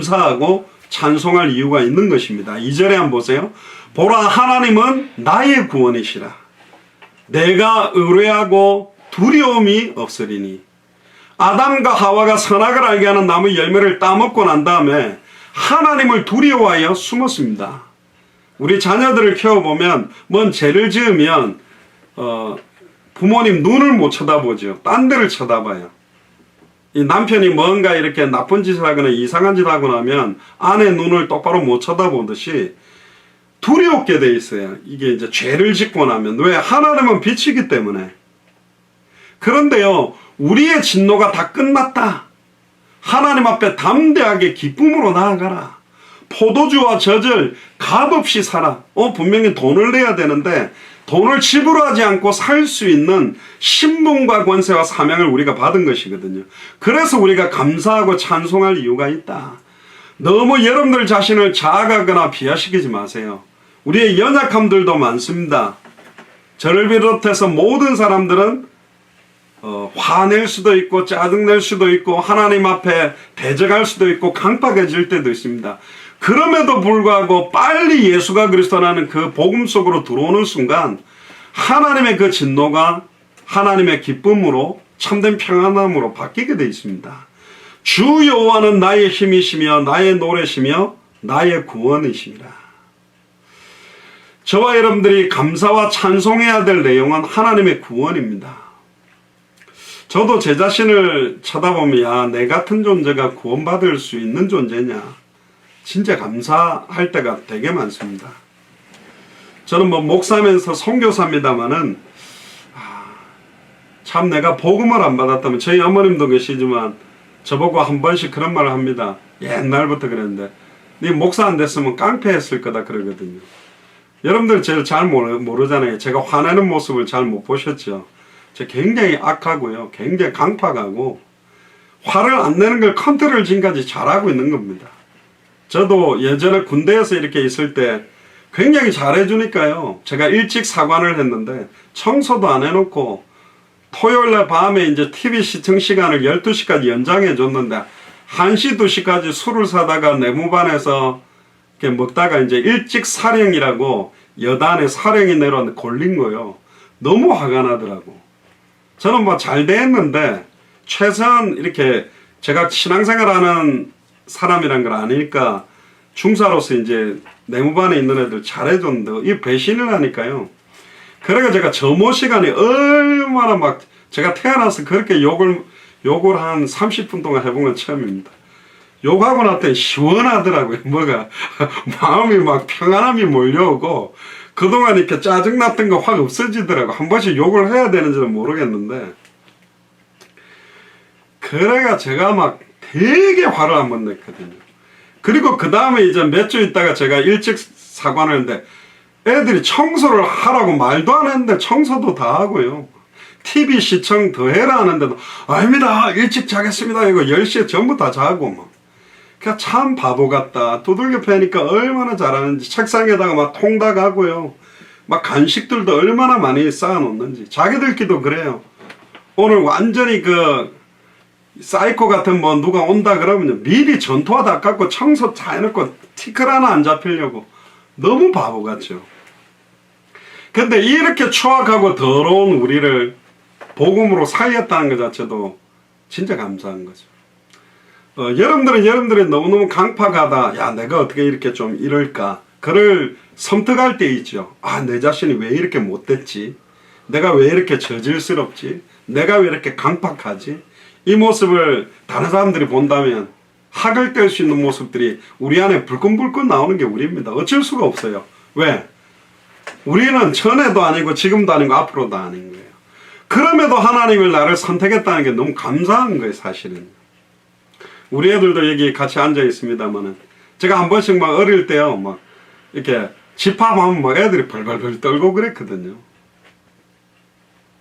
감사하고 찬송할 이유가 있는 것입니다. 2절에 한번 보세요. 보라, 하나님은 나의 구원이시라. 내가 의뢰하고 두려움이 없으리니. 아담과 하와가 선악을 알게 하는 나무 열매를 따먹고 난 다음에 하나님을 두려워하여 숨었습니다. 우리 자녀들을 키워보면 뭔 죄를 지으면 부모님 눈을 못 쳐다보죠. 딴 데를 쳐다봐요. 이 남편이 뭔가 이렇게 나쁜 짓을 하거나 이상한 짓을 하고 나면 아내 눈을 똑바로 못 쳐다보듯이 두렵게 돼 있어요. 이게 이제 죄를 짓고 나면. 왜? 하나님은 빛이기 때문에. 그런데요, 우리의 진노가 다 끝났다. 하나님 앞에 담대하게 기쁨으로 나아가라. 포도주와 젖을 값없이 사라. 분명히 돈을 내야 되는데 돈을 지불하지 않고 살 수 있는 신분과 권세와 사명을 우리가 받은 것이거든요. 그래서 우리가 감사하고 찬송할 이유가 있다. 너무 여러분들 자신을 자학하거나 비하시키지 마세요. 우리의 연약함들도 많습니다. 저를 비롯해서 모든 사람들은 화낼 수도 있고 짜증낼 수도 있고 하나님 앞에 대적할 수도 있고 강팍해질 때도 있습니다. 그럼에도 불구하고 빨리 예수가 그리스도라는 그 복음 속으로 들어오는 순간 하나님의 그 진노가 하나님의 기쁨으로 참된 평안함으로 바뀌게 되어 있습니다. 주 여호와는 나의 힘이시며 나의 노래시며 나의 구원이시니라. 저와 여러분들이 감사와 찬송해야 될 내용은 하나님의 구원입니다. 저도 제 자신을 쳐다보면 야, 내 같은 존재가 구원받을 수 있는 존재냐, 진짜 감사할 때가 되게 많습니다. 저는 뭐 목사면서 선교사입니다마는 참 내가 복음을 안 받았다면, 저희 어머님도 계시지만 저보고 한 번씩 그런 말을 합니다. 옛날부터 그랬는데 네 목사 안 됐으면 깡패했을 거다 그러거든요. 여러분들 저를 잘 모르잖아요. 제가 화내는 모습을 잘 못 보셨죠. 저 굉장히 악하고요, 굉장히 강팍하고 화를 안 내는 걸 컨트롤 지금까지 잘하고 있는 겁니다. 저도 예전에 군대에서 이렇게 있을 때 굉장히 잘해주니까요, 제가 일찍 사관을 했는데 청소도 안 해놓고 토요일날 밤에 이제 TV 시청 시간을 12시까지 연장해 줬는데 1시, 2시까지 술을 사다가 내무반에서 이렇게 먹다가 이제 일찍 사령이라고 여단에 사령이 내려왔는데 걸린 거예요. 너무 화가 나더라고. 저는 뭐 잘 됐는데 최소한 이렇게 제가 신앙생활하는 사람이란 걸 아니까 중사로서 이제 내무반에 있는 애들 잘해줬는데 이 배신을 하니까요. 그러니까 제가 점호 시간에 얼마나 막, 제가 태어나서 그렇게 욕을 한 30분 동안 해본 건 처음입니다. 욕하고 났더니 시원하더라고요. 뭐가 마음이 막 평안함이 몰려오고 그동안 이렇게 짜증났던 거 확 없어지더라고. 한 번씩 욕을 해야 되는지는 모르겠는데, 그래가 제가 막 되게 화를 한번 냈거든요. 그리고 그 다음에 이제 몇 주 있다가 제가 일찍 사관을 했는데 애들이 청소를 하라고 말도 안 했는데 청소도 다 하고요. TV 시청 더 해라 하는데도 아닙니다, 일찍 자겠습니다, 이거 10시에 전부 다 자고 막. 그냥 참 바보 같다. 두들겨 패니까 얼마나 잘하는지. 책상에다가 막 통닭하고요, 막 간식들도 얼마나 많이 쌓아놓는지. 자기들끼리도 그래요. 오늘 완전히 그 사이코 같은 뭐 누가 온다 그러면 미리 전투화 다 깎고 청소 다 해놓고 티끌 하나 안 잡히려고. 너무 바보 같죠. 근데 이렇게 추악하고 더러운 우리를 복음으로 살렸다는 것 자체도 진짜 감사한 거죠. 여러분들은 너무너무 강팍하다, 야 내가 어떻게 이렇게 좀 이럴까, 그를 섬뜩할 때 있죠. 아, 내 자신이 왜 이렇게 못됐지, 내가 왜 이렇게 저질스럽지, 내가 왜 이렇게 강팍하지. 이 모습을 다른 사람들이 본다면 학을 뗄 수 있는 모습들이 우리 안에 불끈불끈 나오는 게 우리입니다. 어쩔 수가 없어요. 왜? 우리는 전에도 아니고 지금도 아니고 앞으로도 아닌 거예요. 그럼에도 하나님을 나를 선택했다는 게 너무 감사한 거예요, 사실은. 우리 애들도 여기 같이 앉아 있습니다만은 제가 한 번씩 막 어릴 때요, 막 이렇게 집합하면 막 애들이 벌벌벌 떨고 그랬거든요.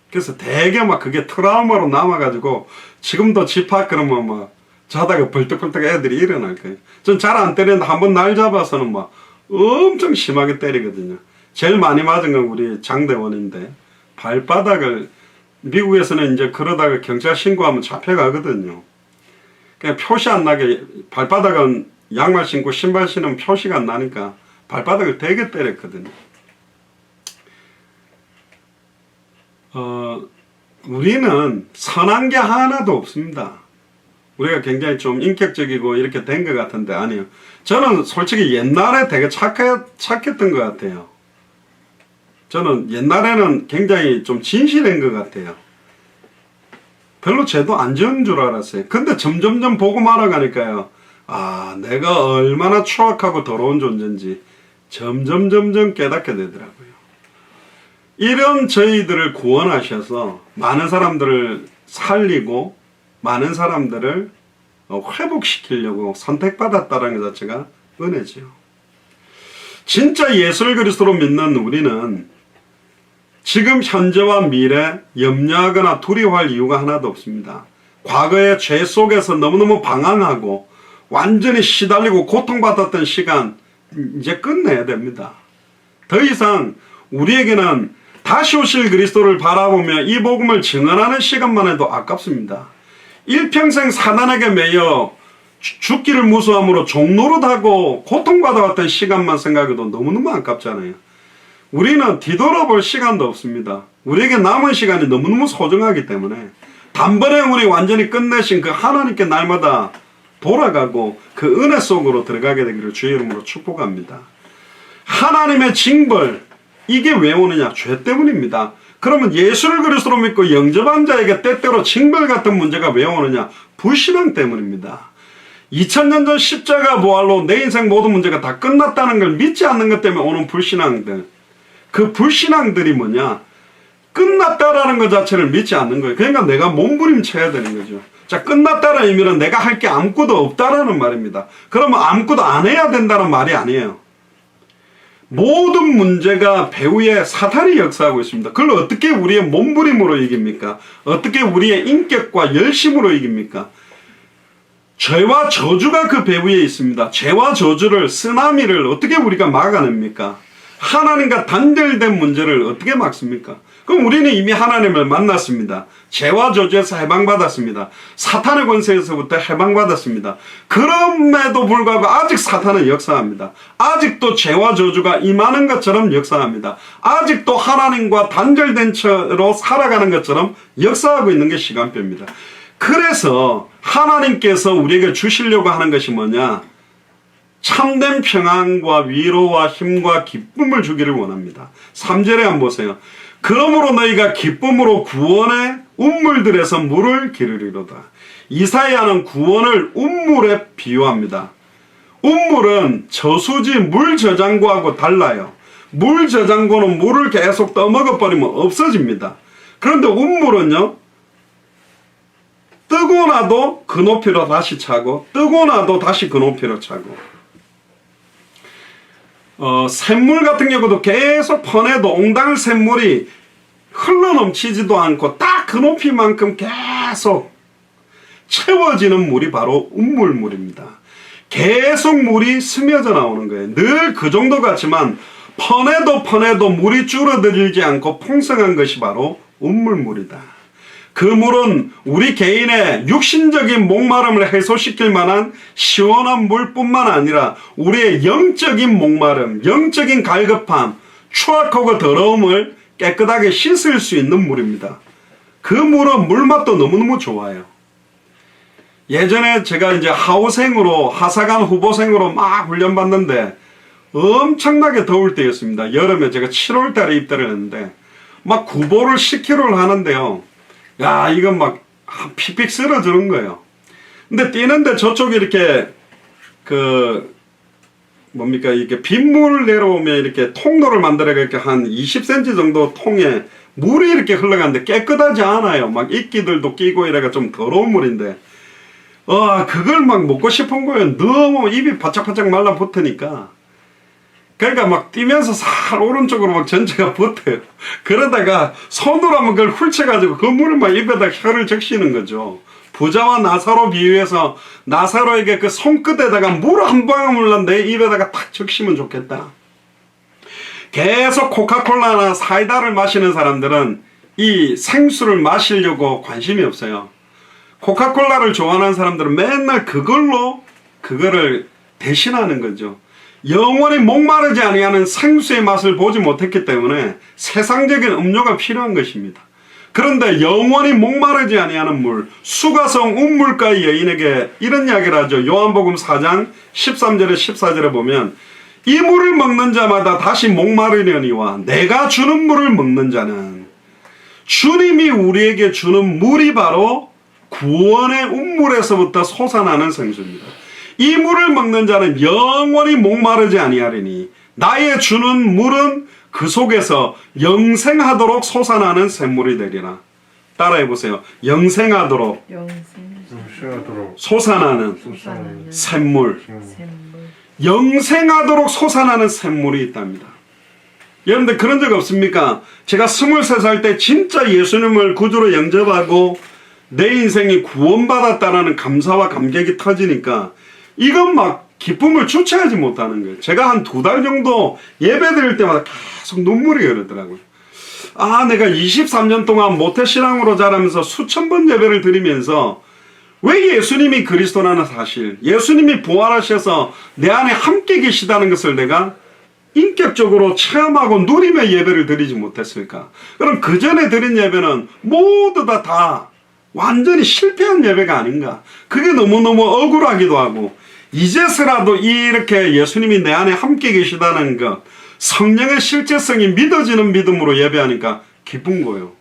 그래서 되게 막 그게 트라우마로 남아가지고 지금도 집합 그러면 막 자다가 벌떡벌떡 애들이 일어날 거예요. 전 잘 안 때리는데 한번 날 잡아서는 막 엄청 심하게 때리거든요. 제일 많이 맞은 건 우리 장대원인데, 발바닥을, 미국에서는 이제 그러다가 경찰 신고하면 잡혀가거든요. 그냥 표시 안 나게 발바닥은 양말 신고 신발 신으면 표시가 안 나니까 발바닥을 되게 때렸거든요. 우리는 선한 게 하나도 없습니다. 우리가 굉장히 좀 인격적이고 이렇게 된 것 같은데 아니요. 저는 솔직히 옛날에 되게 착했던 것 같아요. 저는 옛날에는 굉장히 좀 진실한 것 같아요. 별로 죄도 안 지은 줄 알았어요. 근데 점점점 보고 말아가니까요. 아, 내가 얼마나 추악하고 더러운 존재인지 점점 깨닫게 되더라고요. 이런 저희들을 구원하셔서 많은 사람들을 살리고 많은 사람들을 회복시키려고 선택받았다는 것 자체가 은혜죠. 진짜 예수를 그리스도로 믿는 우리는 지금 현재와 미래 염려하거나 두려워할 이유가 하나도 없습니다. 과거의 죄 속에서 너무너무 방황하고 완전히 시달리고 고통받았던 시간 이제 끝내야 됩니다. 더 이상 우리에게는 다시 오실 그리스도를 바라보며 이 복음을 증언하는 시간만 해도 아깝습니다. 일평생 사단에게 매여 죽기를 무수함으로 종노릇하고 고통받아왔던 시간만 생각해도 너무너무 아깝잖아요. 우리는 뒤돌아볼 시간도 없습니다. 우리에게 남은 시간이 너무너무 소중하기 때문에 단번에 우리 완전히 끝내신 그 하나님께 날마다 돌아가고 그 은혜 속으로 들어가게 되기를 주의 이름으로 축복합니다. 하나님의 징벌, 이게 왜 오느냐? 죄 때문입니다. 그러면 예수를 그리스도로 믿고 영접한 자에게 때때로 징벌 같은 문제가 왜 오느냐? 불신앙 때문입니다. 2000년 전 십자가 부활로 내 인생 모든 문제가 다 끝났다는 걸 믿지 않는 것 때문에 오는 불신앙들. 그 불신앙들이 뭐냐? 끝났다라는 것 자체를 믿지 않는 거예요. 그러니까 내가 몸부림쳐야 되는 거죠. 자, 끝났다는 의미는 내가 할 게 아무것도 없다라는 말입니다. 그러면 아무것도 안 해야 된다는 말이 아니에요. 모든 문제가 배후에 사탄이 역사하고 있습니다. 그걸 어떻게 우리의 몸부림으로 이깁니까? 어떻게 우리의 인격과 열심으로 이깁니까? 죄와 저주가 그 배후에 있습니다. 죄와 저주를, 쓰나미를 어떻게 우리가 막아냅니까? 하나님과 단절된 문제를 어떻게 막습니까? 그럼 우리는 이미 하나님을 만났습니다. 죄와 저주에서 해방받았습니다. 사탄의 권세에서부터 해방받았습니다. 그럼에도 불구하고 아직 사탄은 역사합니다. 아직도 죄와 저주가 임하는 것처럼 역사합니다. 아직도 하나님과 단절된 채로 살아가는 것처럼 역사하고 있는 게 시간표입니다. 그래서 하나님께서 우리에게 주시려고 하는 것이 뭐냐? 참된 평안과 위로와 힘과 기쁨을 주기를 원합니다. 3절에 한번 보세요. 그러므로 너희가 기쁨으로 구원의 운물들에서 물을 기르리로다. 이사야는 구원을 운물에 비유합니다. 운물은 저수지 물 저장고하고 달라요. 물 저장고는 물을 계속 떠먹어버리면 없어집니다. 그런데 운물은요, 뜨고 나도 그 높이로 다시 차고 뜨고 나도 다시 그 높이로 차고, 샘물 같은 경우도 계속 퍼내도 옹달 샘물이 흘러넘치지도 않고 딱 그 높이만큼 계속 채워지는 물이 바로 운물물입니다. 계속 물이 스며져 나오는 거예요. 늘 그 정도 같지만 퍼내도 물이 줄어들지 않고 풍성한 것이 바로 운물물이다. 그 물은 우리 개인의 육신적인 목마름을 해소시킬 만한 시원한 물뿐만 아니라 우리의 영적인 목마름, 영적인 갈급함, 추악하고 더러움을 깨끗하게 씻을 수 있는 물입니다. 그 물은 물맛도 너무너무 좋아요. 예전에 제가 이제 하사관 후보생으로 막 훈련받는데 엄청나게 더울 때였습니다. 여름에 제가 7월 달에 입대를 했는데 막 구보를 10km를 하는데요. 야, 이건 막 픽픽 쓰러지는 거예요. 근데 뛰는데 저쪽에 이렇게 이렇게 빗물 내려오면 이렇게 통로를 만들어 이렇게 한 20cm 정도 통에 물이 이렇게 흘러가는데 깨끗하지 않아요. 막 이끼들도 끼고 이래가 좀 더러운 물인데, 그걸 막 먹고 싶은 거예요. 너무 입이 바짝바짝 말라붙으니까. 그러니까 막 뛰면서 살 오른쪽으로 막 전체가 붙어요. 그러다가 손으로 한번 그걸 훑쳐가지고 그 물을 막 입에다 혀를 적시는 거죠. 부자와 나사로 비유해서 나사로에게 그 손끝에다가 물 한 방울만 내 입에다가 탁 적시면 좋겠다. 계속 코카콜라나 사이다를 마시는 사람들은 이 생수를 마시려고 관심이 없어요. 코카콜라를 좋아하는 사람들은 맨날 그거를 대신하는 거죠. 영원히 목마르지 아니하는 생수의 맛을 보지 못했기 때문에 세상적인 음료가 필요한 것입니다. 그런데 영원히 목마르지 아니하는 물, 수가성 운물가의 여인에게 이런 이야기를 하죠. 요한복음 4장 13절에 14절에 보면 이 물을 먹는 자마다 다시 목마르려니와 내가 주는 물을 먹는 자는 주님이 우리에게 주는 물이 바로 구원의 운물에서부터 솟아나는 생수입니다. 이 물을 먹는 자는 영원히 목마르지 아니하리니 나의 주는 물은 그 속에서 영생하도록 솟아나는 샘물이 되리라. 따라해 보세요. 영생하도록 솟아나는 샘물. 영생하도록 솟아나는 샘물이 있답니다. 여러분들 그런 적 없습니까? 제가 23살 때 진짜 예수님을 구주로 영접하고 내 인생이 구원받았다라는 감사와 감격이 터지니까 이건 막 기쁨을 주체하지 못하는 거예요. 제가 한 2달 정도 예배 드릴 때마다 계속 눈물이 흐르더라고요. 아, 내가 23년 동안 모태신앙으로 자라면서 수천 번 예배를 드리면서 왜 예수님이 그리스도라는 사실, 예수님이 부활하셔서 내 안에 함께 계시다는 것을 내가 인격적으로 체험하고 누리며 예배를 드리지 못했을까? 그럼 그 전에 드린 예배는 모두 다 완전히 실패한 예배가 아닌가? 그게 너무너무 억울하기도 하고 이제서라도 이렇게 예수님이 내 안에 함께 계시다는 것, 성령의 실제성이 믿어지는 믿음으로 예배하니까 기쁜 거예요.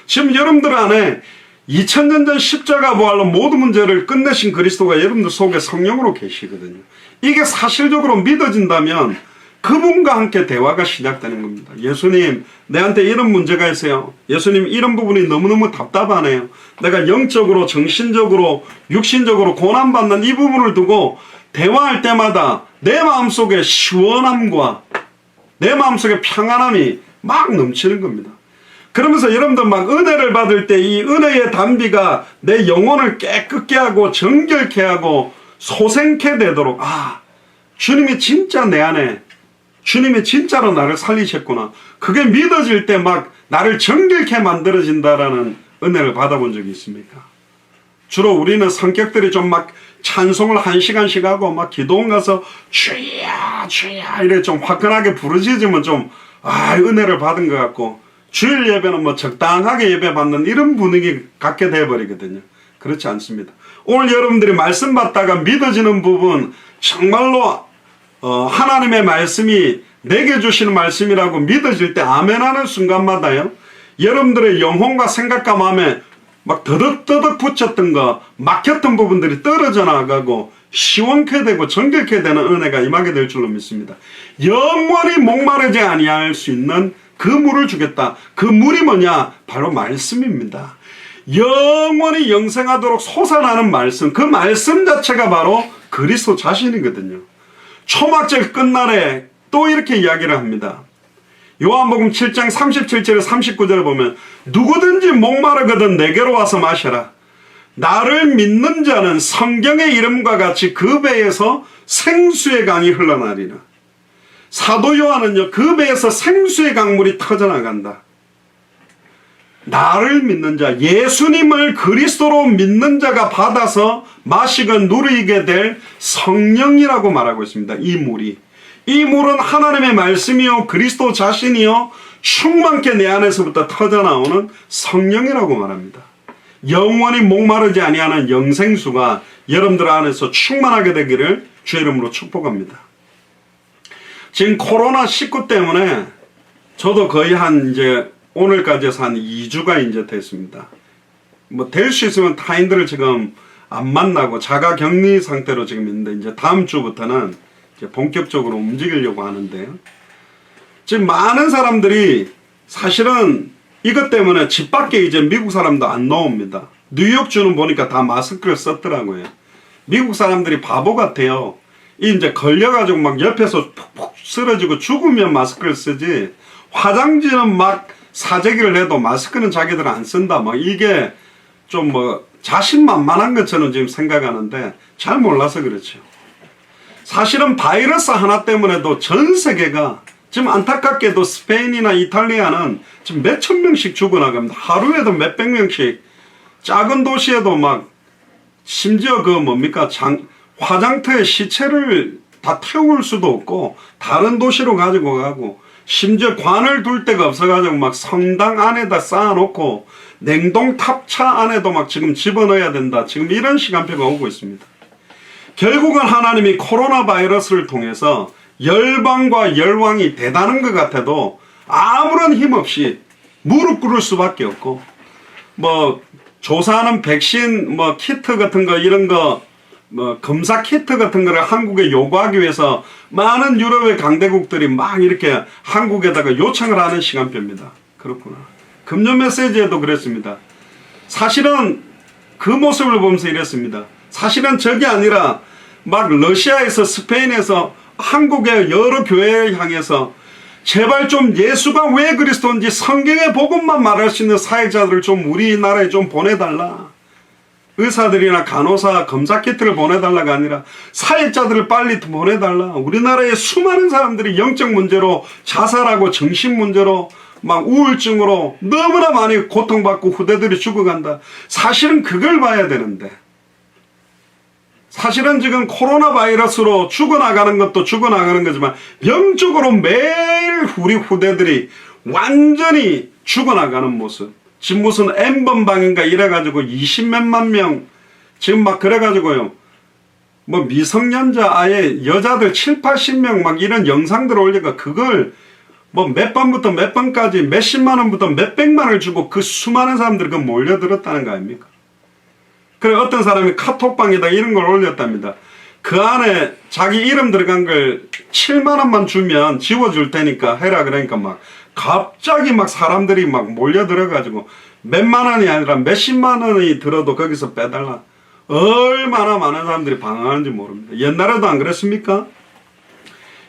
지금 여러분들 안에 2000년 전 십자가 부활로 모든 문제를 끝내신 그리스도가 여러분들 속에 성령으로 계시거든요. 이게 사실적으로 믿어진다면 그분과 함께 대화가 시작되는 겁니다. 예수님, 내한테 이런 문제가 있어요. 예수님, 이런 부분이 너무너무 답답하네요. 내가 영적으로, 정신적으로, 육신적으로 고난받는 이 부분을 두고 대화할 때마다 내 마음속에 시원함과 내 마음속에 평안함이 막 넘치는 겁니다. 그러면서 여러분들 막 은혜를 받을 때 이 은혜의 단비가 내 영혼을 깨끗게 하고 정결케 하고 소생케 되도록, 아, 주님이 진짜 내 안에, 주님이 진짜로 나를 살리셨구나. 그게 믿어질 때 막 나를 정결케 만들어진다라는 은혜를 받아본 적이 있습니까? 주로 우리는 성격들이 좀 막 찬송을 1시간씩 하고 막 기도원 가서 주야 주야 이래 좀 화끈하게 부르짖으면 좀 은혜를 받은 것 같고, 주일 예배는 뭐 적당하게 예배 받는 이런 분위기 갖게 돼버리거든요. 그렇지 않습니다. 오늘 여러분들이 말씀 받다가 믿어지는 부분, 정말로 하나님의 말씀이 내게 주시는 말씀이라고 믿어질 때 아멘하는 순간마다요, 여러분들의 영혼과 생각과 마음에 막 더덕더덕 붙였던 거, 막혔던 부분들이 떨어져 나가고 시원케 되고 정결케 되는 은혜가 임하게 될 줄로 믿습니다. 영원히 목마르지 아니할 수 있는 그 물을 주겠다. 그 물이 뭐냐? 바로 말씀입니다. 영원히 영생하도록 솟아나는 말씀, 그 말씀 자체가 바로 그리스도 자신이거든요. 초막절 끝날에 또 이렇게 이야기를 합니다. 요한복음 7장 37절에 39절에 보면 누구든지 목마르거든 내게로 와서 마셔라. 나를 믿는 자는 성경의 이름과 같이 그 배에서 생수의 강이 흘러나리라. 사도 요한은요, 그 배에서 생수의 강물이 터져나간다. 나를 믿는 자, 예수님을 그리스도로 믿는 자가 받아서 마시고 누리게 될 성령이라고 말하고 있습니다. 이 물이. 이 물은 하나님의 말씀이요 그리스도 자신이요 충만케 내 안에서부터 터져나오는 성령이라고 말합니다. 영원히 목마르지 아니하는 영생수가 여러분들 안에서 충만하게 되기를 주의 이름으로 축복합니다. 지금 코로나19 때문에 저도 거의 이제 오늘까지 해서 한 2주가 이제 됐습니다. 뭐 될 수 있으면 타인들을 지금 안 만나고 자가 격리 상태로 지금 있는데, 이제 다음 주부터는 이제 본격적으로 움직이려고 하는데요. 지금 많은 사람들이 사실은 이것 때문에 집 밖에 이제 미국 사람도 안 나옵니다. 뉴욕주는 보니까 다 마스크를 썼더라고요. 미국 사람들이 바보 같아요. 이제 걸려가지고 막 옆에서 푹푹 쓰러지고 죽으면 마스크를 쓰지, 화장지는 막 사재기를 해도 마스크는 자기들은 안 쓴다. 막 이게 좀 뭐 자신만만한 것처럼 지금 생각하는데 잘 몰라서 그렇죠. 사실은 바이러스 하나 때문에도 전 세계가 지금 안타깝게도 스페인이나 이탈리아는 지금 몇천 명씩 죽어나갑니다. 하루에도 몇백 명씩. 작은 도시에도 막 심지어 그 뭡니까 화장터에 시체를 다 태울 수도 없고 다른 도시로 가지고 가고 심지어 관을 둘 데가 없어가지고 막 성당 안에다 쌓아놓고 냉동 탑차 안에도 막 지금 집어넣어야 된다. 지금 이런 시간표가 오고 있습니다. 결국은 하나님이 코로나 바이러스를 통해서 열방과 열왕이 대단한 것 같아도 아무런 힘 없이 무릎 꿇을 수밖에 없고, 뭐 조사하는 백신 뭐 키트 같은 거 이런 거 뭐 검사 키트 같은 거를 한국에 요구하기 위해서 많은 유럽의 강대국들이 막 이렇게 한국에다가 요청을 하는 시간표입니다. 그렇구나. 금년 메시지에도 그랬습니다. 사실은 그 모습을 보면서 이랬습니다. 사실은 저게 아니라 막 러시아에서 스페인에서 한국의 여러 교회를 향해서 제발 좀 예수가 왜 그리스도인지 성경의 복음만 말할 수 있는 사역자들을 좀 우리나라에 좀 보내달라. 의사들이나 간호사 검사 키트를 보내달라가 아니라 사역자들을 빨리 보내달라. 우리나라에 수많은 사람들이 영적 문제로 자살하고 정신 문제로 막 우울증으로 너무나 많이 고통받고 후대들이 죽어간다. 사실은 그걸 봐야 되는데, 사실은 지금 코로나 바이러스로 죽어나가는 것도 죽어나가는 거지만 영적으로 매일 우리 후대들이 완전히 죽어나가는 모습. 지금 무슨 N번방인가 이래가지고 20몇만 명 지금 막 그래가지고요, 뭐 미성년자 아예 여자들 7, 80명 막 이런 영상들 올리가 그걸 뭐 몇 번부터 몇 번까지 몇십만 원부터 몇백만 원을 주고 그 수많은 사람들이 그 몰려들었다는 거 아닙니까? 그래 어떤 사람이 카톡방에다 이런 걸 올렸답니다. 그 안에 자기 이름 들어간 걸 7만 원만 주면 지워줄 테니까 해라 그러니까 막 갑자기 막 사람들이 막 몰려들어가지고 몇만 원이 아니라 몇십만 원이 들어도 거기서 빼달라. 얼마나 많은 사람들이 방황하는지 모릅니다. 옛날에도 안 그랬습니까?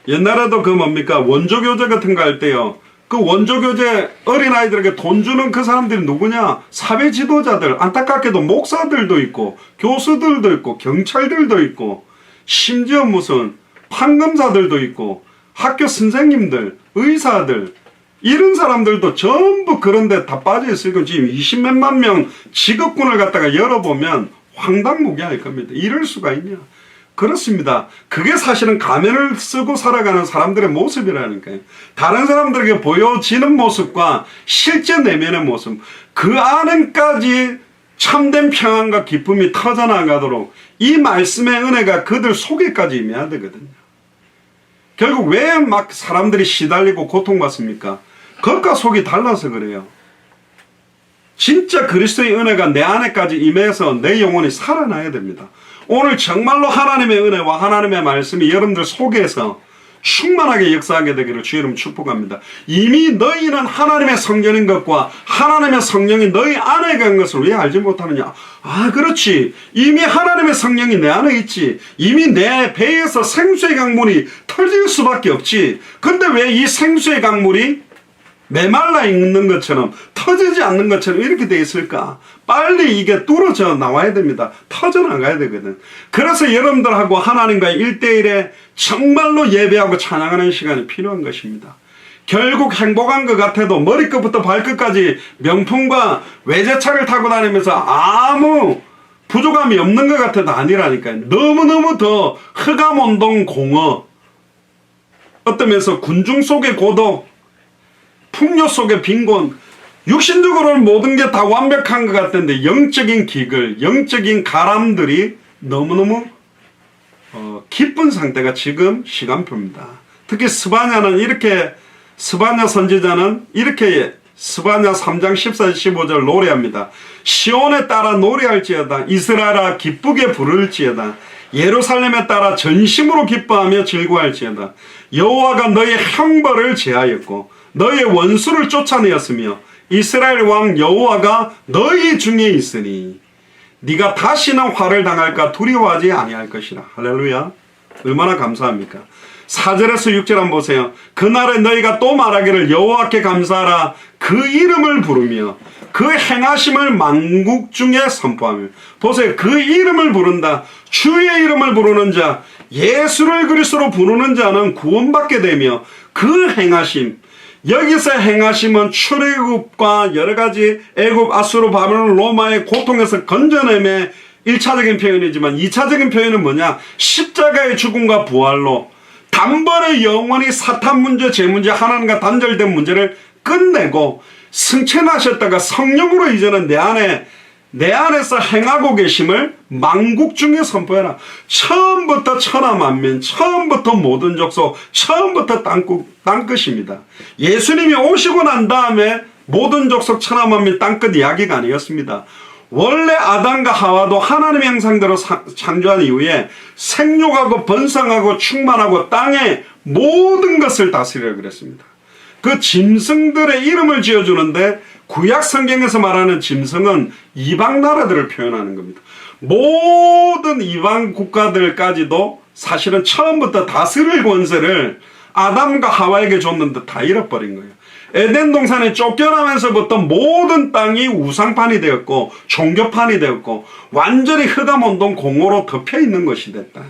옛날에도 그 뭡니까 원조교제 같은 거 할 때요, 그 원조교제 어린아이들에게 돈 주는 그 사람들이 누구냐? 사회 지도자들, 안타깝게도 목사들도 있고 교수들도 있고 경찰들도 있고 심지어 무슨 판검사들도 있고 학교 선생님들, 의사들, 이런 사람들도 전부 그런데 다 빠져 있으니까 지금 20몇만 명 직업군을 갖다가 열어보면 황당무계할 겁니다. 이럴 수가 있냐? 그렇습니다. 그게 사실은 가면을 쓰고 살아가는 사람들의 모습이라니까요. 다른 사람들에게 보여지는 모습과 실제 내면의 모습, 그 안에까지 참된 평안과 기쁨이 터져나가도록 이 말씀의 은혜가 그들 속에까지 임해야 되거든요. 결국 왜 막 사람들이 시달리고 고통받습니까? 겉과 속이 달라서 그래요. 진짜 그리스도의 은혜가 내 안에까지 임해서 내 영혼이 살아나야 됩니다. 오늘 정말로 하나님의 은혜와 하나님의 말씀이 여러분들 속에서 충만하게 역사하게 되기를 주 이름 축복합니다. 이미 너희는 하나님의 성전인 것과 하나님의 성령이 너희 안에 간 것을 왜 알지 못하느냐? 아, 그렇지. 이미 하나님의 성령이 내 안에 있지. 이미 내 배에서 생수의 강물이 터질 수밖에 없지. 근데 왜 이 생수의 강물이 메말라 있는 것처럼 터지지 않는 것처럼 이렇게 돼 있을까? 빨리 이게 뚫어져 나와야 됩니다. 터져 나가야 되거든. 그래서 여러분들하고 하나님과의 1대1에 정말로 예배하고 찬양하는 시간이 필요한 것입니다. 결국 행복한 것 같아도 머리끝부터 발끝까지 명품과 외제차를 타고 다니면서 아무 부족함이 없는 것 같아도 아니라니까요. 너무너무 더 흑암온동 공허, 어떠면서 군중 속의 고독, 풍요 속의 빈곤, 육신적으로는 모든 게 다 완벽한 것 같은데 영적인 기글, 영적인 가람들이 너무너무 기쁜 상태가 지금 시간표입니다. 특히 스바냐는 이렇게, 스바냐 선지자는 이렇게 스바냐 3장 14, 15절 노래합니다. 시온에 따라 노래할지어다. 이스라엘아 기쁘게 부를지어다. 예루살렘에 따라 전심으로 기뻐하며 즐거워할지어다. 여호와가 너의 형벌을 제하였고 너의 원수를 쫓아내었으며 이스라엘 왕 여호와가 너희 중에 있으니 네가 다시는 화를 당할까 두려워하지 아니할 것이라. 할렐루야. 얼마나 감사합니까? 4절에서 6절 한번 보세요. 그날에 너희가 또 말하기를 여호와께 감사하라. 그 이름을 부르며 그 행하심을 만국 중에 선포하며. 보세요. 그 이름을 부른다. 주의 이름을 부르는 자, 예수를 그리스도로 부르는 자는 구원받게 되며 그 행하심, 여기서 행하심은 출애굽과 여러가지 애굽, 아수르, 바벨론, 로마의 고통에서 건져내매 1차적인 표현이지만 2차적인 표현은 뭐냐? 십자가의 죽음과 부활로 단번에 영원히 사탄 문제, 죄 문제, 하나님과 단절된 문제를 끝내고 승천하셨다가 성령으로 이제는 내 안에서 행하고 계심을 만국 중에 선포해라. 처음부터 천하만민, 처음부터 모든 족속, 처음부터 땅끝입니다. 예수님이 오시고 난 다음에 모든 족속, 천하만민, 땅끝 이야기가 아니었습니다. 원래 아담과 하와도 하나님의 형상대로 창조한 이후에 생육하고 번성하고 충만하고 땅의 모든 것을 다스리라 그랬습니다. 그 짐승들의 이름을 지어주는데 구약 성경에서 말하는 짐승은 이방 나라들을 표현하는 겁니다. 모든 이방 국가들까지도 사실은 처음부터 다스릴 권세를 아담과 하와에게 줬는데 다 잃어버린 거예요. 에덴 동산에 쫓겨나면서부터 모든 땅이 우상판이 되었고 종교판이 되었고 완전히 흑암온동 공허로 덮여있는 것이 됐다.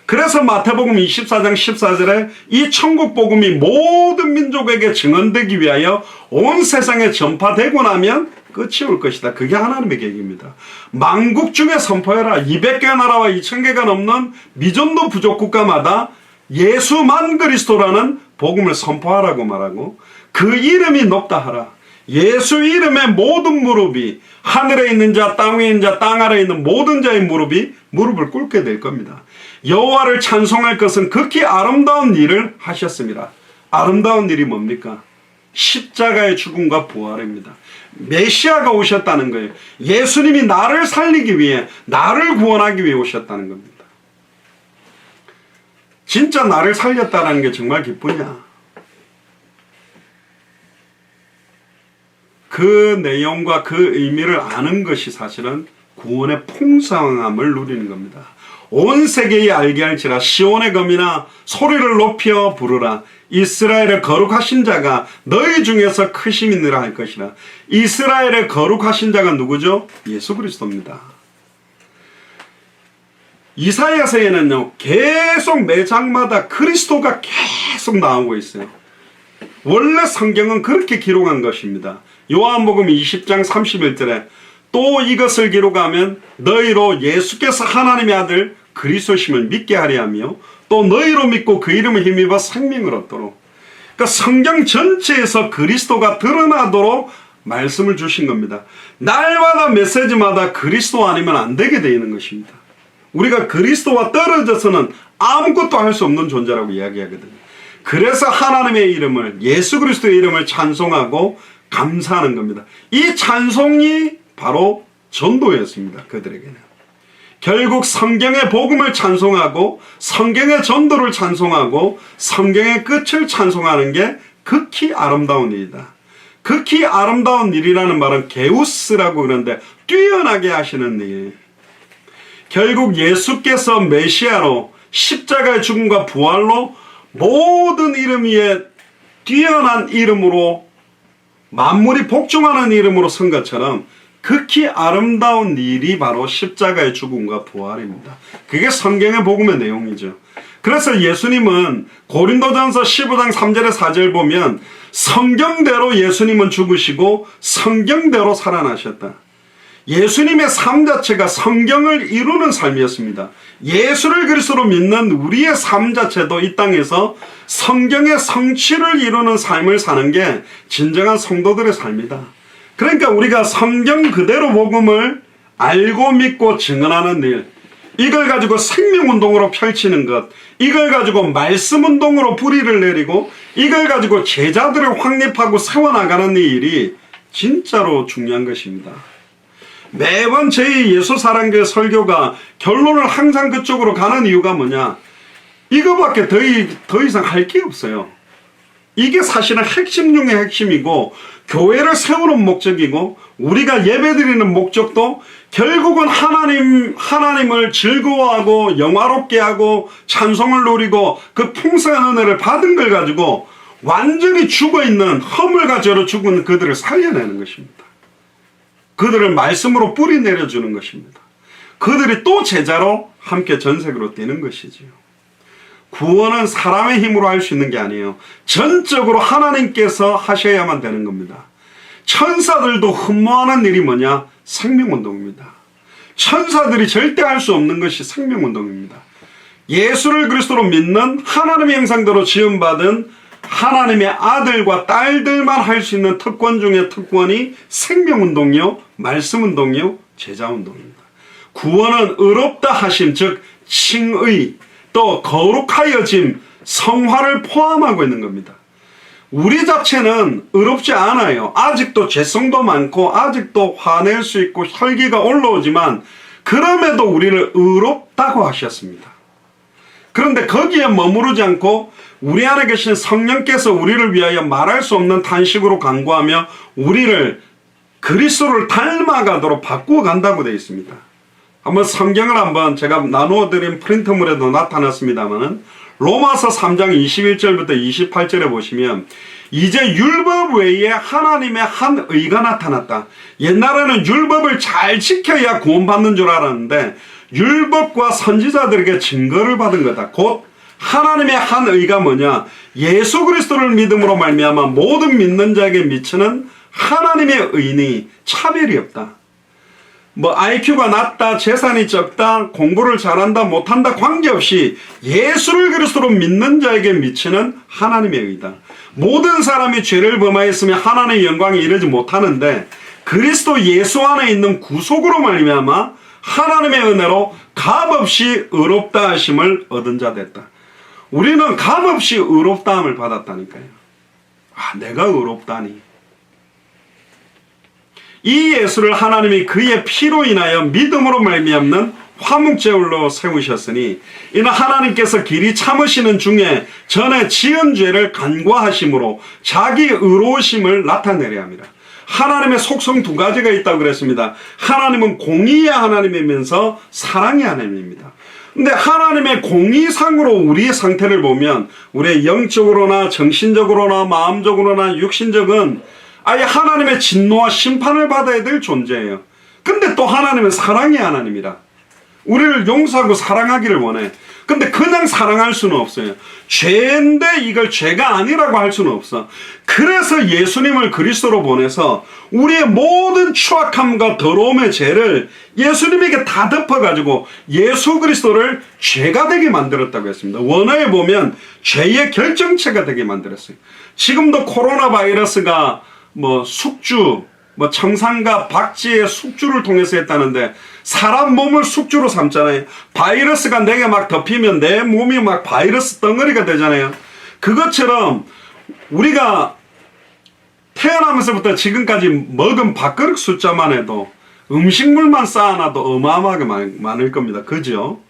그래서 마태복음 24장 14절에 이 천국복음이 모든 민족에게 증언되기 위하여 온 세상에 전파되고 나면 끝이 올 것이다. 그게 하나님의 계획입니다. 만국 중에 선포해라. 200개 나라와 2000개가 넘는 미전도 부족 국가마다 예수만 그리스도라는 복음을 선포하라고 말하고 그 이름이 높다 하라. 예수 이름의 모든 무릎이 하늘에 있는 자, 땅 위에 있는 자, 땅 아래에 있는 모든 자의 무릎이 무릎을 꿇게 될 겁니다. 여호와를 찬송할 것은 극히 아름다운 일을 하셨습니다. 아름다운 일이 뭡니까? 십자가의 죽음과 부활입니다. 메시아가 오셨다는 거예요. 예수님이 나를 살리기 위해, 나를 구원하기 위해 오셨다는 겁니다. 진짜 나를 살렸다는 게 정말 기쁘냐? 그 내용과 그 의미를 아는 것이 사실은 구원의 풍성함을 누리는 겁니다. 온 세계에 알게 할지라 시온의 검이나 소리를 높여 부르라. 이스라엘의 거룩하신 자가 너희 중에서 크심이니라 할 것이라. 이스라엘의 거룩하신 자가 누구죠? 예수 그리스도입니다. 이사야서에는요 계속 매 장마다 그리스도가 계속 나오고 있어요. 원래 성경은 그렇게 기록한 것입니다. 요한복음 20장 31절에 또 이것을 기록하면 너희로 예수께서 하나님의 아들 그리스도심을 믿게 하려 하며 또 너희로 믿고 그 이름을 힘입어 생명을 얻도록. 그러니까 성경 전체에서 그리스도가 드러나도록 말씀을 주신 겁니다. 날마다 메시지마다 그리스도 아니면 안 되게 되어 있는 것입니다. 우리가 그리스도와 떨어져서는 아무것도 할 수 없는 존재라고 이야기하거든요. 그래서 하나님의 이름을, 예수 그리스도의 이름을 찬송하고 감사하는 겁니다. 이 찬송이 바로 전도였습니다. 그들에게는. 결국 성경의 복음을 찬송하고 성경의 전도를 찬송하고 성경의 끝을 찬송하는 게 극히 아름다운 일이다. 극히 아름다운 일이라는 말은 게우스라고 그러는데 뛰어나게 하시는 일. 결국 예수께서 메시아로 십자가의 죽음과 부활로 모든 이름 위에 뛰어난 이름으로 만물이 복종하는 이름으로 선 것처럼 극히 아름다운 일이 바로 십자가의 죽음과 부활입니다. 그게 성경의 복음의 내용이죠. 그래서 예수님은 고린도전서 15장 3절에 4절 보면 성경대로 예수님은 죽으시고 성경대로 살아나셨다. 예수님의 삶 자체가 성경을 이루는 삶이었습니다. 예수를 그리스도로 믿는 우리의 삶 자체도 이 땅에서 성경의 성취를 이루는 삶을 사는 게 진정한 성도들의 삶이다. 그러니까 우리가 성경 그대로 복음을 알고 믿고 증언하는 일, 이걸 가지고 생명운동으로 펼치는 것, 이걸 가지고 말씀운동으로 뿌리를 내리고 이걸 가지고 제자들을 확립하고 세워나가는 이 일이 진짜로 중요한 것입니다. 매번 저희 예수사랑교회 설교가 결론을 항상 그쪽으로 가는 이유가 뭐냐? 이거밖에 더 이상 할 게 없어요. 이게 사실은 핵심 중의 핵심이고 교회를 세우는 목적이고 우리가 예배드리는 목적도 결국은 하나님을 즐거워하고 영화롭게 하고 찬송을 누리고 그 풍성한 은혜를 받은 걸 가지고 완전히 죽어있는 허물과 죄로 죽은 그들을 살려내는 것입니다. 그들을 말씀으로 뿌리 내려주는 것입니다. 그들이 또 제자로 함께 전세계로 뛰는 것이지요. 구원은 사람의 힘으로 할 수 있는 게 아니에요. 전적으로 하나님께서 하셔야만 되는 겁니다. 천사들도 흠모하는 일이 뭐냐? 생명운동입니다. 천사들이 절대 할 수 없는 것이 생명운동입니다. 예수를 그리스도로 믿는 하나님의 형상대로 지음받은 하나님의 아들과 딸들만 할 수 있는 특권 중에 특권이 생명운동이요, 말씀운동이요, 제자운동입니다. 구원은 의롭다 하심, 즉 칭의, 또 거룩하여짐, 성화를 포함하고 있는 겁니다. 우리 자체는 의롭지 않아요. 아직도 죄성도 많고 아직도 화낼 수 있고 혈기가 올라오지만 그럼에도 우리를 의롭다고 하셨습니다. 그런데 거기에 머무르지 않고 우리 안에 계신 성령께서 우리를 위하여 말할 수 없는 탄식으로 간구하며 우리를 그리스도를 닮아가도록 바꾸어 간다고 되어 있습니다. 한번 성경을 한번 제가 나누어 드린 프린트물에도 나타났습니다만은 로마서 3장 21절부터 28절에 보시면 이제 율법 외에 하나님의 한 의가 나타났다. 옛날에는 율법을 잘 지켜야 구원받는 줄 알았는데 율법과 선지자들에게 증거를 받은 거다. 곧 하나님의 한 의가 뭐냐? 예수 그리스도를 믿음으로 말미암아 모든 믿는 자에게 미치는 하나님의 의니 차별이 없다. 뭐 IQ가 낮다, 재산이 적다, 공부를 잘한다, 못한다 관계없이 예수를 그리스도로 믿는 자에게 미치는 하나님의 의다. 모든 사람이 죄를 범하였으면 하나님의 영광에 이르지 못하는데 그리스도 예수 안에 있는 구속으로 말미암아 하나님의 은혜로 값없이 의롭다 하심을 얻은 자 됐다. 우리는 값없이 의롭다 함을 받았다니까요. 아, 내가 의롭다니. 이 예수를 하나님이 그의 피로 인하여 믿음으로 말미암는 화목제물로 세우셨으니 이는 하나님께서 길이 참으시는 중에 전에 지은 죄를 간과하심으로 자기 의로우심을 나타내려 합니다. 하나님의 속성 두 가지가 있다고 그랬습니다. 하나님은 공의의 하나님이면서 사랑의 하나님입니다. 근데 하나님의 공의상으로 우리의 상태를 보면 우리의 영적으로나 정신적으로나 마음적으로나 육신적은 아예 하나님의 진노와 심판을 받아야 될 존재예요. 근데 또 하나님은 사랑의 하나님이라 우리를 용서하고 사랑하기를 원해. 근데 그냥 사랑할 수는 없어요. 죄인데 이걸 죄가 아니라고 할 수는 없어. 그래서 예수님을 그리스도로 보내서 우리의 모든 추악함과 더러움의 죄를 예수님에게 다 덮어가지고 예수 그리스도를 죄가 되게 만들었다고 했습니다. 원어에 보면 죄의 결정체가 되게 만들었어요. 지금도 코로나 바이러스가 뭐 숙주, 뭐 청산과 박쥐의 숙주를 통해서 했다는데 사람 몸을 숙주로 삼잖아요. 바이러스가 내게 막 덮이면 내 몸이 막 바이러스 덩어리가 되잖아요. 그것처럼 우리가 태어나면서부터 지금까지 먹은 밥그릇 숫자만 해도 음식물만 쌓아놔도 어마어마하게 많을 겁니다. 그죠?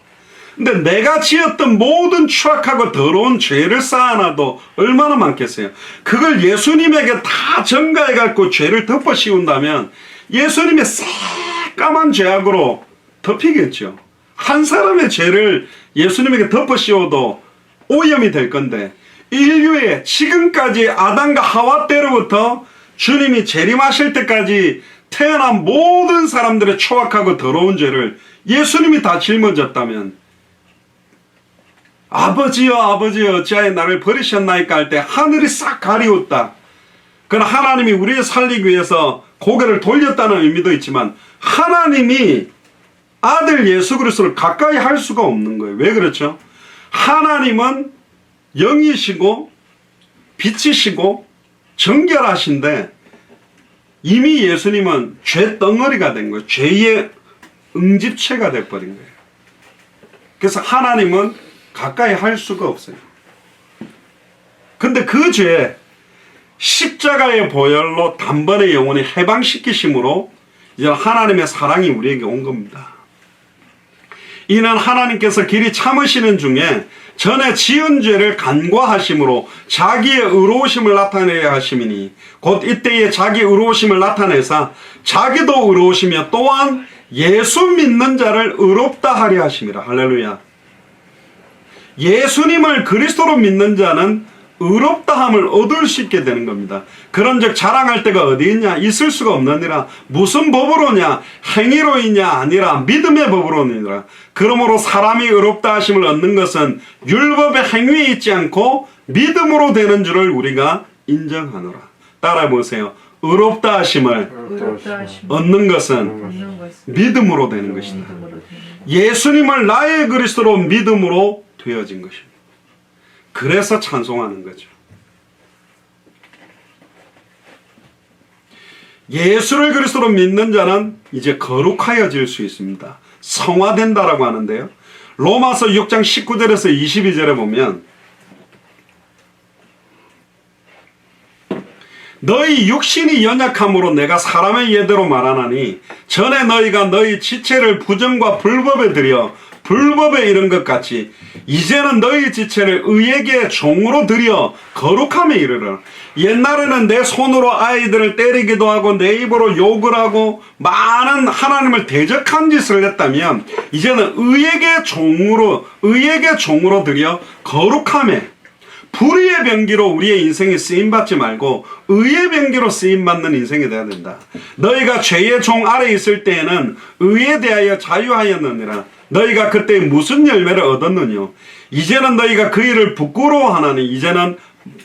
근데 내가 지었던 모든 추악하고 더러운 죄를 쌓아놔도 얼마나 많겠어요. 그걸 예수님에게 다 전가해갖고 죄를 덮어 씌운다면 예수님의 새까만 죄악으로 덮이겠죠. 한 사람의 죄를 예수님에게 덮어 씌워도 오염이 될 건데 인류의 지금까지 아담과 하와 때로부터 주님이 재림하실 때까지 태어난 모든 사람들의 추악하고 더러운 죄를 예수님이 다 짊어졌다면 아버지여 아버지여 어찌하여 나를 버리셨나이까 할 때 하늘이 싹 가리웠다. 그러나 하나님이 우리를 살리기 위해서 고개를 돌렸다는 의미도 있지만 하나님이 아들 예수 그리스도를 가까이 할 수가 없는 거예요. 왜 그렇죠? 하나님은 영이시고 빛이시고 정결하신데 이미 예수님은 죄 덩어리가 된 거예요. 죄의 응집체가 돼버린 거예요. 그래서 하나님은 가까이 할 수가 없어요. 근데 그 죄 십자가의 보혈로 단번에 영원히 해방시키심으로 이제 하나님의 사랑이 우리에게 온 겁니다. 이는 하나님께서 길이 참으시는 중에 전에 지은 죄를 간과하심으로 자기의 의로우심을 나타내야 하심이니 곧 이때에 자기 의로우심을 나타내사 자기도 의로우시며 또한 예수 믿는 자를 의롭다 하려 하심이라. 할렐루야. 예수님을 그리스도로 믿는 자는 의롭다함을 얻을 수 있게 되는 겁니다. 그런즉 자랑할 데가 어디 있냐? 있을 수가 없느니라. 무슨 법으로냐? 행위로이냐? 아니라 믿음의 법으로니라. 그러므로 사람이 의롭다 하심을 얻는 것은 율법의 행위에 있지 않고 믿음으로 되는 줄을 우리가 인정하노라. 따라 보세요. 의롭다 하심을 의롭다 하심 얻는 것은 얻는 것은 믿음으로 되는 것이다. 믿음으로 되는 것. 예수님을 나의 그리스도로 믿음으로 되어진 것입니다. 그래서 찬송하는 거죠. 예수를 그리스도로 믿는 자는 이제 거룩하여질 수 있습니다. 성화된다라고 하는데요. 로마서 6장 19절에서 22절에 보면 너희 육신이 연약함으로 내가 사람의 예대로 말하나니 전에 너희가 너희 지체를 부정과 불법에 들여 불법에 이른 것 같이 이제는 너희 지체를 의에게 종으로 들여 거룩함에 이르라. 옛날에는 내 손으로 아이들을 때리기도 하고 내 입으로 욕을 하고 많은 하나님을 대적한 짓을 했다면 이제는 의에게 종으로 들여 거룩함에 불의의 병기로 우리의 인생이 쓰임받지 말고 의의 병기로 쓰임받는 인생이 되어야 된다. 너희가 죄의 종 아래 있을 때에는 의에 대하여 자유하였느니라. 너희가 그때 무슨 열매를 얻었느뇨? 이제는 너희가 그 일을 부끄러워하나니 이제는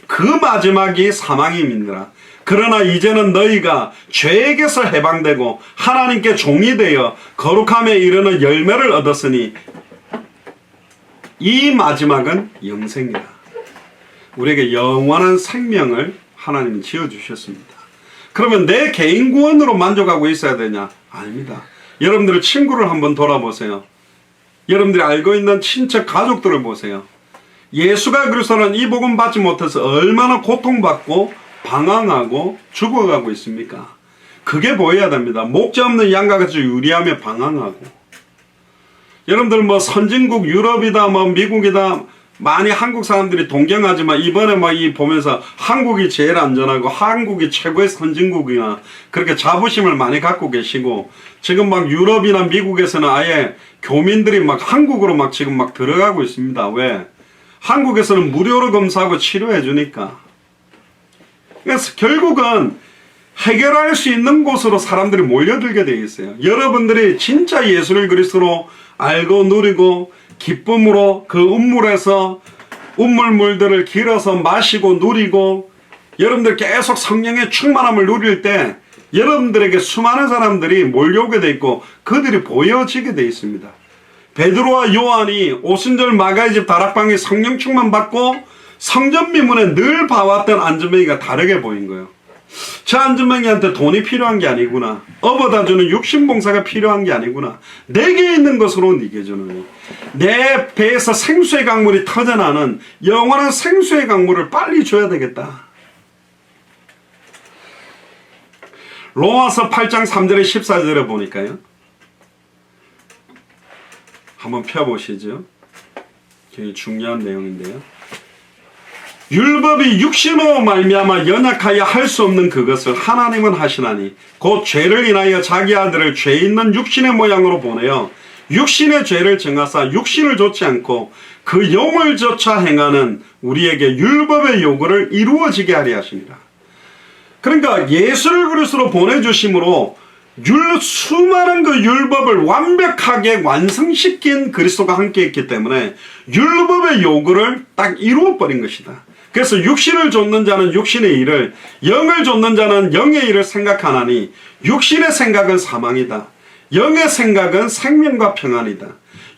그 마지막이 사망임이니라. 그러나 이제는 너희가 죄에게서 해방되고 하나님께 종이 되어 거룩함에 이르는 열매를 얻었으니 이 마지막은 영생이라. 우리에게 영원한 생명을 하나님이 지어주셨습니다. 그러면 내 개인 구원으로 만족하고 있어야 되냐? 아닙니다. 여러분들의 친구를 한번 돌아보세요. 여러분들이 알고 있는 친척 가족들을 보세요. 예수가 그리스도는 이 복음 받지 못해서 얼마나 고통받고 방황하고 죽어가고 있습니까? 그게 보여야 됩니다. 목자 없는 양같이 유리하며 방황하고. 여러분들 뭐 선진국 유럽이다 뭐 미국이다 많이 한국 사람들이 동경하지만 이번에 막 이 보면서 한국이 제일 안전하고 한국이 최고의 선진국이나 그렇게 자부심을 많이 갖고 계시고 지금 막 유럽이나 미국에서는 아예 교민들이 막 한국으로 막 지금 막 들어가고 있습니다. 왜? 한국에서는 무료로 검사하고 치료해 주니까. 그래서 결국은 해결할 수 있는 곳으로 사람들이 몰려들게 되어 있어요. 여러분들이 진짜 예수를 그리스도로 알고 누리고 기쁨으로 그 운물에서 운물물들을 길어서 마시고 누리고 여러분들 계속 성령의 충만함을 누릴 때 여러분들에게 수많은 사람들이 몰려오게 돼 있고 그들이 보여지게 돼 있습니다. 베드로와 요한이 오순절 마가의 집 다락방에 성령 충만 받고 성전 미문에 늘 봐왔던 안전뱅이가 다르게 보인 거예요. 저 안전뱅이한테 돈이 필요한 게 아니구나. 업어다 주는 육신봉사가 필요한 게 아니구나. 내게 있는 것으로 네게 주느니 내 배에서 생수의 강물이 터져나는 영원한 생수의 강물을 빨리 줘야 되겠다. 로마서 8장 3절에 14절에 보니까요. 한번 펴보시죠. 굉장히 중요한 내용인데요. 율법이 육신으로 말미암아 연약하여 할 수 없는 그것을 하나님은 하시나니 곧 죄를 인하여 자기 아들을 죄 있는 육신의 모양으로 보내어 육신의 죄를 정하사 육신을 좋지 않고 그 영을 조차 행하는 우리에게 율법의 요구를 이루어지게 하려 하십니다. 그러니까 예수를 그리스도로 보내주심으로 수많은 그 율법을 완벽하게 완성시킨 그리스도가 함께 있기 때문에 율법의 요구를 딱 이루어버린 것이다. 그래서 육신을 좇는 자는 육신의 일을, 영을 좇는 자는 영의 일을 생각하나니 육신의 생각은 사망이다. 영의 생각은 생명과 평안이다.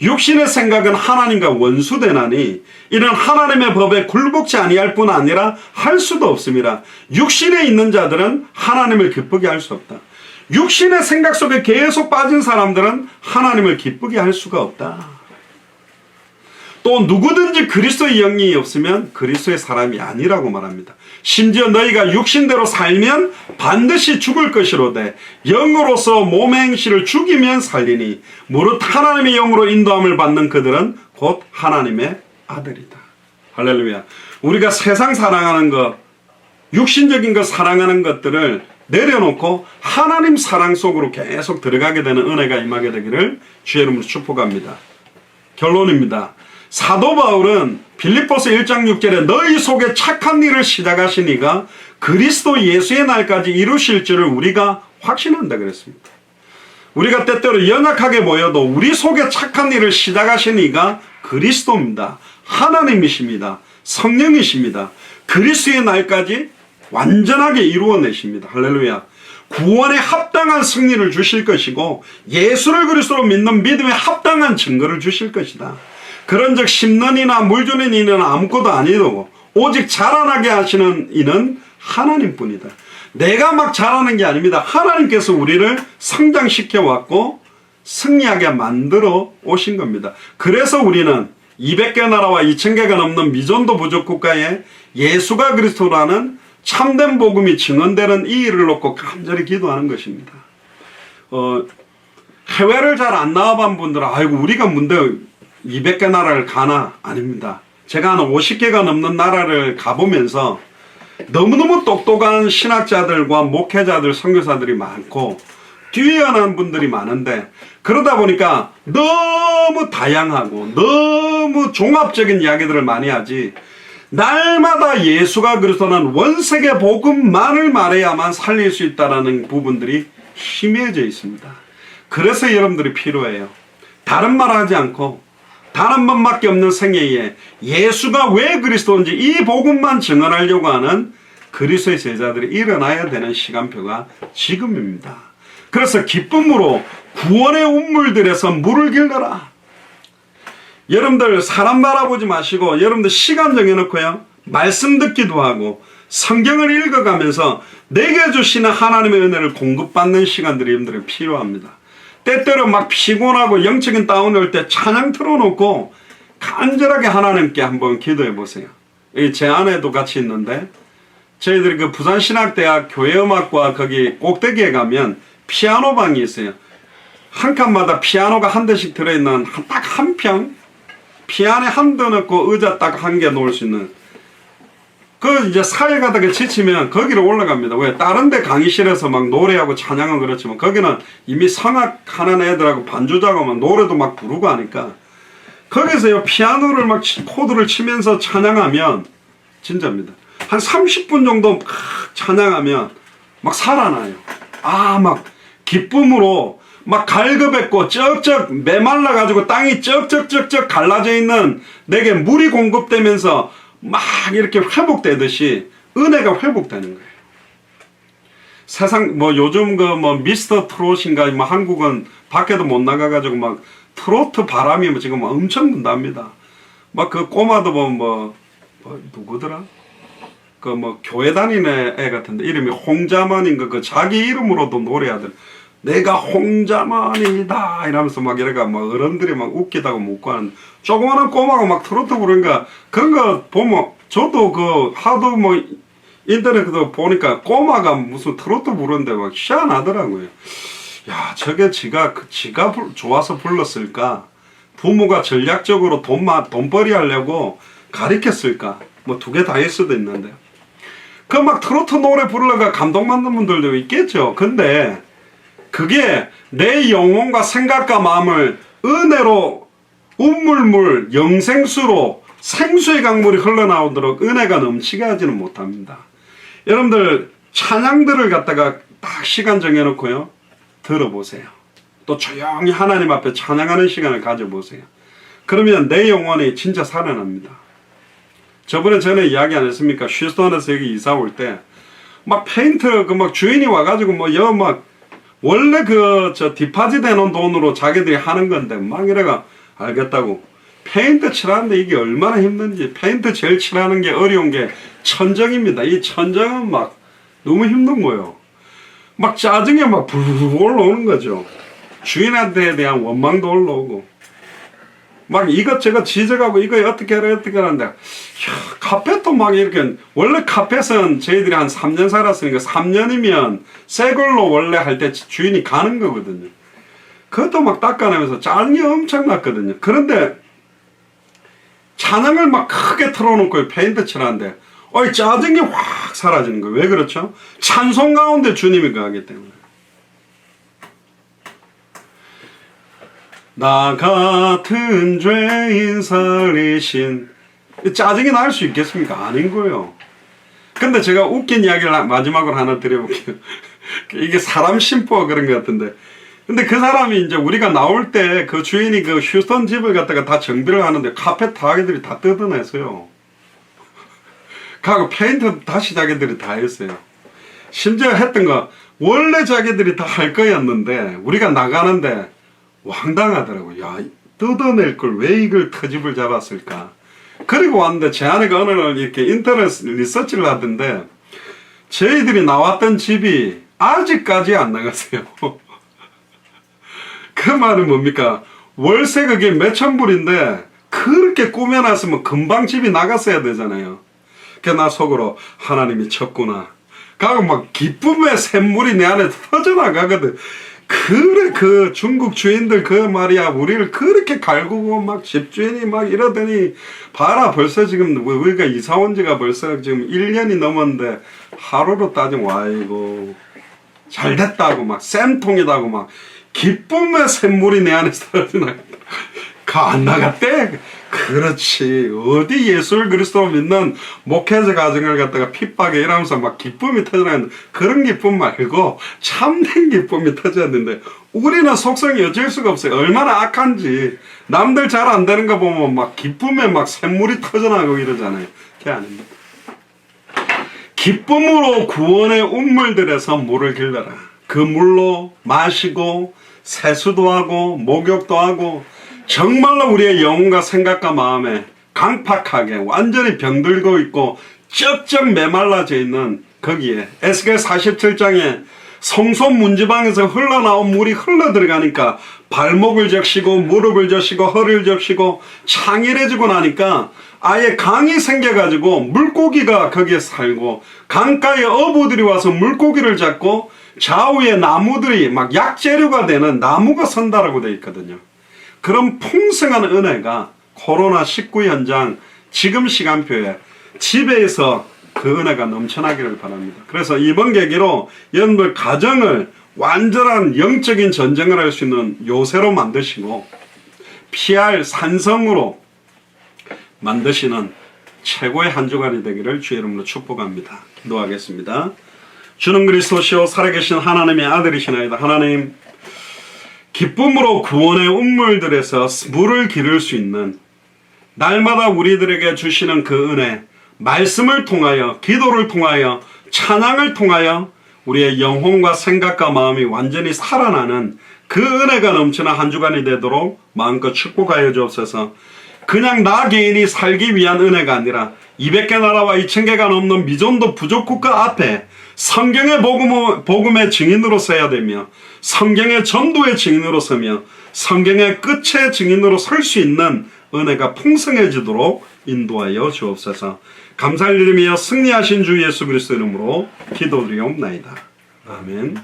육신의 생각은 하나님과 원수되나니 이는 하나님의 법에 굴복지 아니할 뿐 아니라 할 수도 없습니다. 육신에 있는 자들은 하나님을 기쁘게 할 수 없다. 육신의 생각 속에 계속 빠진 사람들은 하나님을 기쁘게 할 수가 없다. 또 누구든지 그리스도의 영이 없으면 그리스도의 사람이 아니라고 말합니다. 심지어 너희가 육신대로 살면 반드시 죽을 것이로되 영으로서 몸의 행실을 죽이면 살리니 무릇 하나님의 영으로 인도함을 받는 그들은 곧 하나님의 아들이다. 할렐루야. 우리가 세상 사랑하는 것, 육신적인 것 사랑하는 것들을 내려놓고 하나님 사랑 속으로 계속 들어가게 되는 은혜가 임하게 되기를 주의 이름으로 축복합니다. 결론입니다. 사도 바울은 빌립보서 1장 6절에 너희 속에 착한 일을 시작하신 이가 그리스도 예수의 날까지 이루실 줄을 우리가 확신한다 그랬습니다. 우리가 때때로 연약하게 보여도 우리 속에 착한 일을 시작하신 이가 그리스도입니다. 하나님이십니다. 성령이십니다. 그리스도의 날까지 완전하게 이루어내십니다. 할렐루야. 구원에 합당한 승리를 주실 것이고 예수를 그리스도로 믿는 믿음에 합당한 증거를 주실 것이다. 그런즉 심는 이나 물 주는 이는 아무것도 아니고 오직 자라나게 하시는 이는 하나님뿐이다. 내가 막 자라는 게 아닙니다. 하나님께서 우리를 성장시켜 왔고 승리하게 만들어 오신 겁니다. 그래서 우리는 200개 나라와 2000개가 넘는 미전도 부족 국가에 예수가 그리스도라는 참된 복음이 증언되는 이 일을 놓고 간절히 기도하는 것입니다. 해외를 잘 안 나와본 분들은 아이고 우리가 뭔데 200개 나라를 가나? 아닙니다. 제가 한 50개가 넘는 나라를 가보면서 너무너무 똑똑한 신학자들과 목회자들, 선교사들이 많고 뛰어난 분들이 많은데 그러다 보니까 너무 다양하고 너무 종합적인 이야기들을 많이 하지 날마다 예수가 그리스도는 원세계 복음만을 말해야만 살릴 수 있다는 부분들이 희미해져 있습니다. 그래서 여러분들이 필요해요. 다른 말 하지 않고 단 한 번밖에 없는 생애에 예수가 왜 그리스도인지 이 복음만 증언하려고 하는 그리스도의 제자들이 일어나야 되는 시간표가 지금입니다. 그래서 기쁨으로 구원의 운물들에서 물을 길러라. 여러분들 사람 바라보지 마시고 여러분들 시간 정해놓고요. 말씀 듣기도 하고 성경을 읽어가면서 내게 주시는 하나님의 은혜를 공급받는 시간들이 여러분들이 필요합니다. 때때로 막 피곤하고 영적인 다운이 올 때 찬양 틀어놓고 간절하게 하나님께 한번 기도해 보세요. 제 아내도 같이 있는데 저희들이 그 부산신학대학 교회음악과 거기 꼭대기에 가면 피아노 방이 있어요. 한 칸마다 피아노가 한 대씩 들어있는 딱 한 평, 피아노에 한 대 넣고 의자 딱 한 개 놓을 수 있는. 그 이제 사회 가다가 지치면 거기로 올라갑니다. 왜? 다른 데 강의실에서 막 노래하고 찬양은 그렇지만 거기는 이미 성악하는 애들하고 반주자고 막 노래도 막 부르고 하니까 거기서요 피아노를 막 코드를 치면서 찬양하면 진짜입니다. 한 30분 정도 찬양하면 막 살아나요. 막 기쁨으로 막 갈급했고 쩍쩍 메말라가지고 땅이 쩍쩍쩍쩍 갈라져 있는 내게 물이 공급되면서 막 이렇게 회복되듯이 은혜가 회복되는 거예요. 세상 뭐 요즘 그 뭐 미스터 트롯인가 뭐 한국은 밖에도 못 나가가지고 막 트로트 바람이 뭐 지금 엄청 분답니다. 막 그 꼬마도 보면 뭐 누구더라? 그 뭐 교회 다니는 애 같은데 이름이 홍자만인가 그 자기 이름으로도 노래하더라. 내가 홍자만이다 이러면서 막 이래가 막 어른들이 막 웃기다고 묻고 하는 조그마한 꼬마가 막 트로트 부르니까 그런 거 보면 저도 그 하도 뭐 인터넷도 보니까 꼬마가 무슨 트로트 부르는데 막 희한하더라고요. 야 저게 지가 좋아서 불렀을까? 부모가 전략적으로 돈벌이 하려고 가르쳤을까? 뭐 두 개 다 할 수도 있는데 그 막 트로트 노래 부르려가 감동받는 분들도 있겠죠. 근데 그게 내 영혼과 생각과 마음을 은혜로 운물물 영생수로 생수의 강물이 흘러나오도록 은혜가 넘치게 하지는 못합니다. 여러분들 찬양들을 갖다가 딱 시간 정해놓고요 들어보세요. 또 조용히 하나님 앞에 찬양하는 시간을 가져보세요. 그러면 내 영혼이 진짜 살아납니다. 저번에 전에 이야기 안 했습니까? 휴스턴에서 여기 이사 올 때 막 페인트 그 막 주인이 와가지고 뭐 여 막 원래 그 저 디파짓 해놓은 돈으로 자기들이 하는 건데 막 이래가 알겠다고 페인트 칠하는데 이게 얼마나 힘든지 페인트 제일 칠하는 게 어려운 게 천정입니다. 이 천정은 막 너무 힘든 거예요. 막 짜증이 막 불불 올라오는 거죠. 주인한테 대한 원망도 올라오고 막 이것저것 지적하고 이거 어떻게 해라 어떻게 하는데 카펫도 막 이렇게 원래 카펫은 저희들이 한 3년 살았으니까 3년이면 새 걸로 원래 할 때 주인이 가는 거거든요. 그것도 막 닦아내면서 짜증이 엄청 났거든요. 그런데 찬양을 막 크게 틀어놓고 페인트 칠하는데 짜증이 확 사라지는 거예요. 왜 그렇죠? 찬송 가운데 주님이 가기 때문에. 나 같은 죄인 살리신 짜증이 날 수 있겠습니까? 아닌 거예요. 근데 제가 웃긴 이야기를 마지막으로 하나 드려볼게요. 이게 사람 심보가 그런 것 같은데 근데 그 사람이 이제 우리가 나올 때 그 주인이 그 휴스턴 집을 갖다가 다 정비를 하는데 카펫 타기들이 다 뜯어냈어요. 가고 페인트 다시 자기들이 다 했어요. 심지어 했던 거 원래 자기들이 다 할 거였는데 우리가 나가는데 황당하더라고요. 야, 뜯어낼 걸 왜 이걸 터집을 잡았을까. 그리고 왔는데 제 아내가 어느 날 이렇게 인터넷 리서치를 하던데 저희들이 나왔던 집이 아직까지 안 나갔어요. 그 말은 뭡니까? 월세 그게 몇천 불인데 그렇게 꾸며놨으면 금방 집이 나갔어야 되잖아요. 그래서 나 속으로 하나님이 쳤구나. 가고 막 기쁨의 샘물이 내 안에 터져나가거든. 그래 그 중국 주인들 그 말이야 우리를 그렇게 갈구고 막 집주인이 막 이러더니 봐라 벌써 지금 우리가 이사 온 지가 벌써 지금 1년이 넘었는데 하루로 따지면 아이고 잘 됐다고 막 쌤통이다고 막 기쁨의 샘물이 내 안에서 터져나갔다. 안 나갔대? 그렇지. 어디 예수 그리스도 믿는 목회자 가정을 갖다가 핍박에 이러면서 막 기쁨이 터져나가는 그런 기쁨 말고 참된 기쁨이 터졌는데 우리는 속성이 어쩔 수가 없어요. 얼마나 악한지 남들 잘 안 되는 거 보면 막 기쁨에 막 샘물이 터져나가고 이러잖아요. 그게 아닙니다. 기쁨으로 구원의 운물들에서 물을 길러라. 그 물로 마시고 세수도 하고 목욕도 하고 정말로 우리의 영혼과 생각과 마음에 강팍하게 완전히 병들고 있고 쩍쩍 메말라져 있는 거기에 에스겔 47장에 성소 문지방에서 흘러나온 물이 흘러 들어가니까 발목을 적시고 무릎을 적시고 허리를 적시고 창일해지고 나니까 아예 강이 생겨가지고 물고기가 거기에 살고 강가에 어부들이 와서 물고기를 잡고 좌우에 나무들이 막 약재료가 되는 나무가 선다라고 되어 있거든요. 그런 풍성한 은혜가 코로나19 현장 지금 시간표에 집에서 그 은혜가 넘쳐나기를 바랍니다. 그래서 이번 계기로 여러분들 가정을 완전한 영적인 전쟁을 할 수 있는 요새로 만드시고 PR 산성으로 만드시는 최고의 한 주간이 되기를 주의 이름으로 축복합니다. 기도하겠습니다. 주는 그리스도시요 살아계신 하나님의 아들이시나이다. 하나님 기쁨으로 구원의 운물들에서 물을 기를 수 있는 날마다 우리들에게 주시는 그 은혜 말씀을 통하여 기도를 통하여 찬양을 통하여 우리의 영혼과 생각과 마음이 완전히 살아나는 그 은혜가 넘치는 한 주간이 되도록 마음껏 축복하여 주옵소서. 그냥 나 개인이 살기 위한 은혜가 아니라 200개 나라와 2000개가 넘는 미전도 부족 국가 앞에 성경의 복음의 증인으로 서야 되며 성경의 전도의 증인으로 서며 성경의 끝의 증인으로 설 수 있는 은혜가 풍성해지도록 인도하여 주옵소서. 감사를 드리며 승리하신 주 예수 그리스도 이름으로 기도드리옵나이다. 아멘.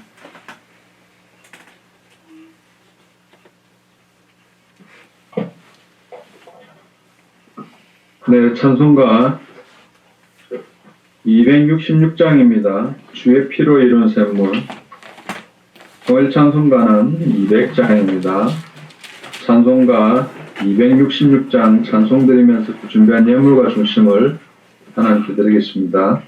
네, 찬송가 266장입니다. 주의 피로 이룬 샘물. 오늘 찬송가는 200장입니다. 찬송가 266장 찬송 드리면서 준비한 예물과 중심을 하나님께 드리겠습니다.